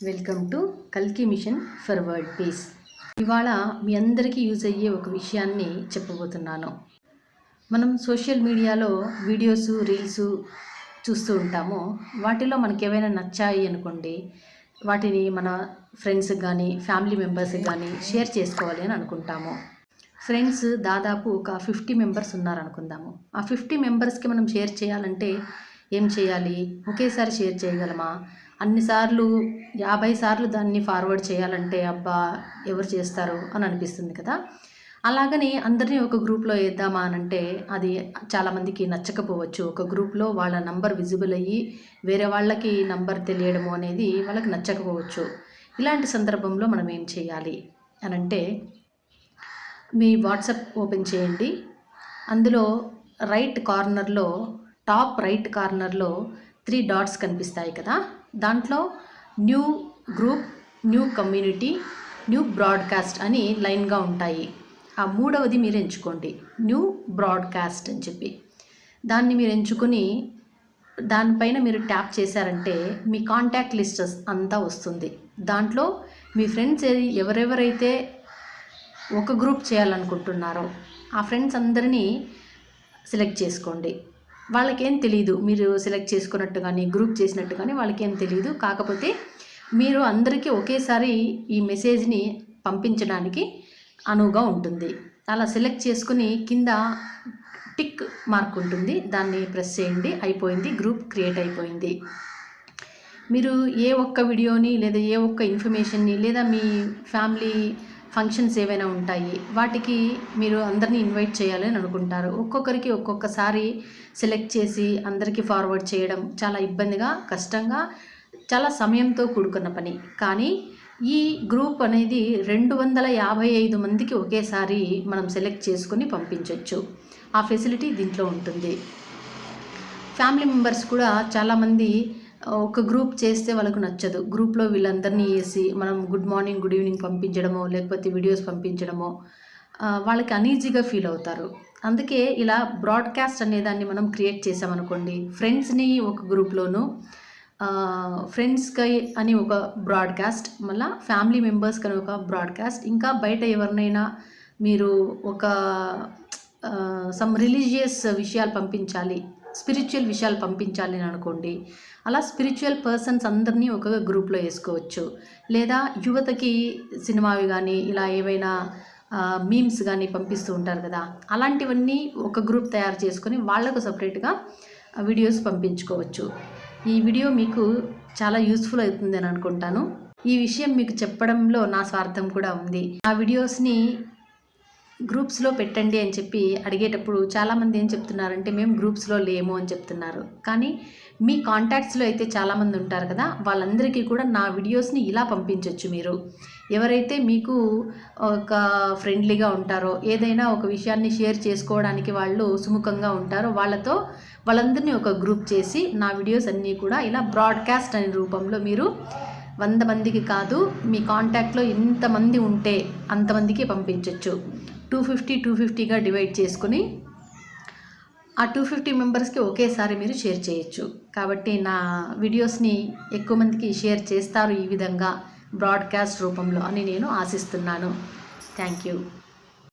Welcome to కల్కి mission for world peace. ఇవాళ మీ అందరికీ యూజ్ అయ్యే ఒక విషయాన్ని చెప్పబోతున్నాను. మనం సోషల్ మీడియాలో వీడియోస్, రీల్స్ చూస్తూ ఉంటాము. వాటిలో మనకి ఏవైనా నచ్చాయి అనుకోండి, వాటిని మన ఫ్రెండ్స్కి కానీ ఫ్యామిలీ మెంబర్స్కి కానీ షేర్ చేసుకోవాలి అని అనుకుంటాము. ఫ్రెండ్స్ దాదాపు ఒక 50 మెంబర్స్ ఉన్నారనుకుందాము. ఆ 50 మెంబర్స్కి మనం షేర్ చేయాలంటే ఏం చేయాలి? ఒకేసారి షేర్ చేయగలమా? అన్నిసార్లు 50 సార్లు దాన్ని ఫార్వర్డ్ చేయాలంటే అబ్బా ఎవరు చేస్తారు అని అనిపిస్తుంది కదా. అలాగని అందరినీ ఒక గ్రూప్లో వేద్దామా అనంటే అది చాలామందికి నచ్చకపోవచ్చు. ఒక గ్రూప్లో వాళ్ళ నంబర్ విజిబుల్ అయ్యి వేరే వాళ్ళకి నంబర్ తెలియడము అనేది వాళ్ళకి నచ్చకపోవచ్చు. ఇలాంటి సందర్భంలో మనం ఏం చేయాలి అనంటే, మీ వాట్సాప్ ఓపెన్ చేయండి. అందులో టాప్ రైట్ కార్నర్లో 3 డాట్స్ కనిపిస్తాయి కదా. దాంట్లో new group, new community, new broadcast అని లైన్గా ఉంటాయి. ఆ మూడవది మీరు ఎంచుకోండి, న్యూ బ్రాడ్కాస్ట్ అని చెప్పి. దాన్ని మీరు ఎంచుకొని దానిపైన మీరు ట్యాప్ చేశారంటే మీ కాంటాక్ట్ లిస్ట్ అంతా వస్తుంది. దాంట్లో మీ ఫ్రెండ్స్ ఎవరెవరైతే ఒక గ్రూప్ చేయాలనుకుంటున్నారో ఆ ఫ్రెండ్స్ అందరినీ సెలెక్ట్ చేసుకోండి. వాళ్ళకేం తెలియదు మీరు సెలెక్ట్ చేసుకున్నట్టు కానీ గ్రూప్ చేసినట్టు కానీ వాళ్ళకేం తెలియదు. కాకపోతే మీరు అందరికీ ఒకేసారి ఈ మెసేజ్ని పంపించడానికి అనువుగా ఉంటుంది. అలా సెలెక్ట్ చేసుకుని కింద టిక్ మార్క్ ఉంటుంది, దాన్ని ప్రెస్ చేయండి. అయిపోయింది, గ్రూప్ క్రియేట్ అయిపోయింది. మీరు ఏ ఒక్క వీడియోని లేదా ఏ ఒక్క ఇన్ఫర్మేషన్ని లేదా మీ ఫ్యామిలీ ఫంక్షన్స్ ఏవైనా ఉంటాయి వాటికి మీరు అందరినీ ఇన్వైట్ చేయాలని అనుకుంటారు. ఒక్కొక్కరికి ఒక్కొక్కసారి సెలెక్ట్ చేసి అందరికీ ఫార్వర్డ్ చేయడం చాలా ఇబ్బందిగా, కష్టంగా, చాలా సమయంతో కూడుకున్న పని. కానీ ఈ గ్రూప్ అనేది 255 మందికి ఒకేసారి మనం సెలెక్ట్ చేసుకొని పంపించవచ్చు. ఆ ఫెసిలిటీ దీంట్లో ఉంటుంది. ఫ్యామిలీ మెంబర్స్ కూడా చాలామంది ఒక గ్రూప్ చేస్తే వాళ్ళకు నచ్చదు. గ్రూప్లో వీళ్ళందరినీ వేసి మనం గుడ్ మార్నింగ్, గుడ్ ఈవినింగ్ పంపించడమో లేకపోతే వీడియోస్ పంపించడమో వాళ్ళకి అనీజీగా ఫీల్ అవుతారు. అందుకే ఇలా బ్రాడ్కాస్ట్ అనేదాన్ని మనం క్రియేట్ చేసామనుకోండి, ఫ్రెండ్స్ని ఒక గ్రూప్లోను, ఫ్రెండ్స్కి అని ఒక బ్రాడ్కాస్ట్, మళ్ళీ ఫ్యామిలీ మెంబర్స్కి అని ఒక బ్రాడ్కాస్ట్, ఇంకా బయట ఎవరినైనా మీరు ఒక సమ్ రిలీజియస్ విషయాలు పంపించాలి, స్పిరిచువల్ విషయాలు పంపించాలి అని అనుకోండి, అలా స్పిరిచువల్ పర్సన్స్ అందరినీ ఒక గ్రూప్లో వేసుకోవచ్చు. లేదా యువతకి సినిమావి కానీ ఇలా ఏవైనా మీమ్స్ కానీ పంపిస్తూ ఉంటారు కదా, అలాంటివన్నీ ఒక గ్రూప్ తయారు చేసుకొని వాళ్లకు సపరేట్గా వీడియోస్ పంపించుకోవచ్చు. ఈ వీడియో మీకు చాలా యూస్ఫుల్ అవుతుంది అని అనుకుంటాను. ఈ విషయం మీకు చెప్పడంలో నా స్వార్థం కూడా ఉంది. ఆ వీడియోస్ని గ్రూప్స్లో పెట్టండి అని చెప్పి అడిగేటప్పుడు చాలామంది ఏం చెప్తున్నారంటే మేము గ్రూప్స్లో లేము అని చెప్తున్నారు. కానీ మీ కాంటాక్ట్స్లో అయితే చాలామంది ఉంటారు కదా, వాళ్ళందరికీ కూడా నా వీడియోస్ని ఇలా పంపించవచ్చు. మీరు ఎవరైతే మీకు ఒక ఫ్రెండ్లీగా ఉంటారో, ఏదైనా ఒక విషయాన్ని షేర్ చేసుకోవడానికి వాళ్ళు సుముఖంగా ఉంటారో వాళ్ళందరినీ ఒక గ్రూప్ చేసి నా వీడియోస్ అన్నీ కూడా ఇలా బ్రాడ్కాస్ట్ అనే రూపంలో మీరు 100 మందికి కాదు, మీ కాంటాక్ట్లో ఎంతమంది ఉంటే అంతమందికి పంపించవచ్చు. 250గా డివైడ్ చేసుకుని ఆ 250 మెంబర్స్కి ఒకేసారి మీరు షేర్ చేయొచ్చు. కాబట్టి నా వీడియోస్ని ఎక్కువ మందికి షేర్ చేస్తారు ఈ విధంగా బ్రాడ్కాస్ట్ రూపంలో అని నేను ఆశిస్తున్నాను. Thank you.